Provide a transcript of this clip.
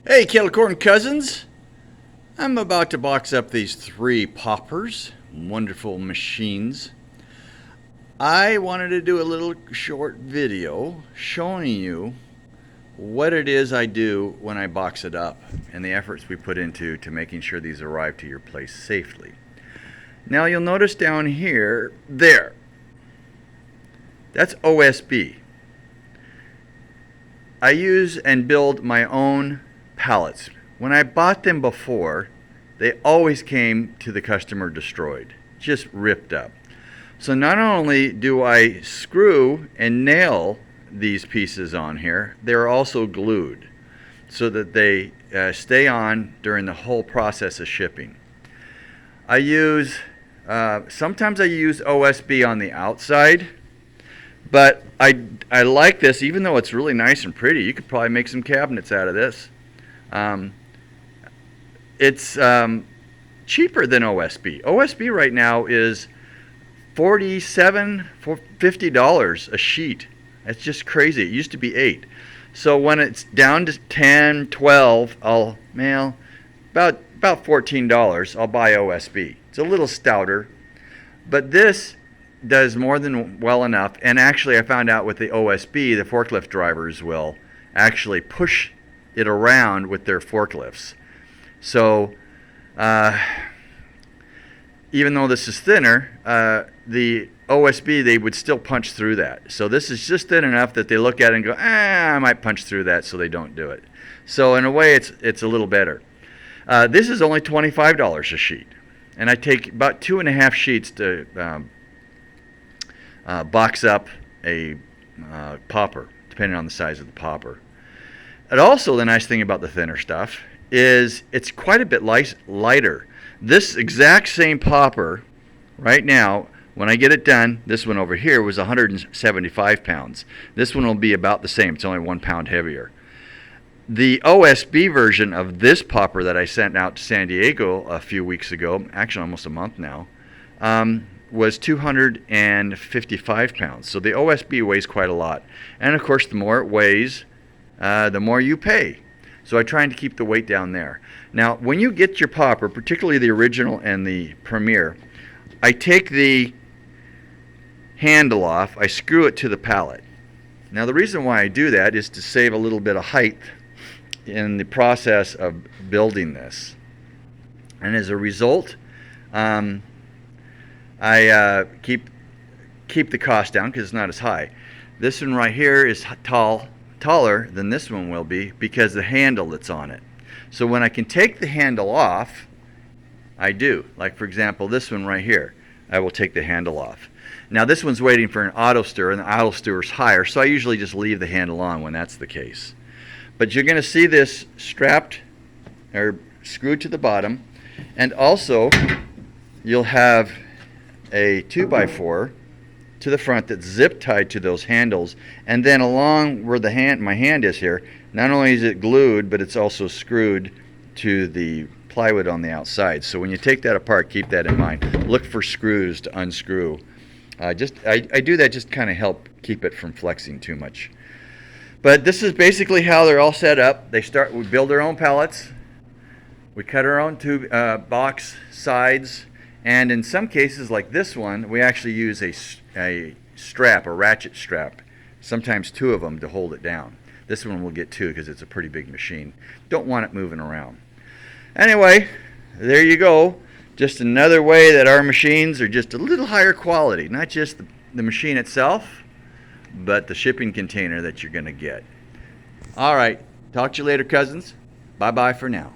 Hey, Kettle Corn cousins. I'm about to box up these 3 poppers, wonderful machines. I wanted to do a little short video showing you what it is I do when I box it up and the efforts we put into making sure these arrive to your place safely. Now you'll notice down here, that's OSB. I use and build my own pallets. When I bought them before, they always came to the customer destroyed, just ripped up. So not only do I screw and nail these pieces on here, they're also glued so that they stay on during the whole process of shipping. I use, sometimes I use OSB on the outside, but I like this, even though it's really nice and pretty. You could probably make some cabinets out of this. It's cheaper than OSB. OSB right now is $50 a sheet. That's just crazy. It used to be $8. So when it's down to 10, 12, about $14, I'll buy OSB. It's a little stouter, but this does more than well enough. And actually, I found out with the OSB, the forklift drivers will actually push it around with their forklifts. So even though this is thinner, the OSB, they would still punch through that. So this is just thin enough that they look at it and go, I might punch through that, so they don't do it. So in a way, it's a little better. This is only $25 a sheet. And I take about 2.5 sheets to box up a popper, depending on the size of the popper. And also, the nice thing about the thinner stuff is it's quite a bit lighter. This exact same popper right now, when I get it done, this one over here was 175 pounds. This one will be about the same. It's only 1 pound heavier. The OSB version of this popper that I sent out to San Diego a few weeks ago, actually almost a month now, was 255 pounds. So the OSB weighs quite a lot. And of course, the more it weighs, the more you pay. So I'm trying to keep the weight down there. Now, when you get your popper, particularly the original and the Premier, I take the handle off, I screw it to the pallet. Now, the reason why I do that is to save a little bit of height in the process of building this. And as a result, I keep the cost down because it's not as high. This one right here is taller than this one will be because the handle that's on it. So when I can take the handle off, I do. Like for example, this one right here, I will take the handle off. Now this one's waiting for an auto stir, and the auto stir is higher, so I usually just leave the handle on when that's the case. But you're going to see this strapped or screwed to the bottom, and also you'll have a 2x4 to the front that's zip tied to those handles, and then along where my hand is here, not only is it glued, but it's also screwed to the plywood on the outside. So when you take that apart, keep that in mind. Look for screws to unscrew. I do that just kind of help keep it from flexing too much. But this is basically how they're all set up. We build our own pallets. We cut our own box sides. And in some cases, like this one, we actually use a strap, a ratchet strap, sometimes 2 of them to hold it down. This one will get 2 because it's a pretty big machine. Don't want it moving around. Anyway, there you go. Just another way that our machines are just a little higher quality. Not just the machine itself, but the shipping container that you're going to get. All right. Talk to you later, cousins. Bye-bye for now.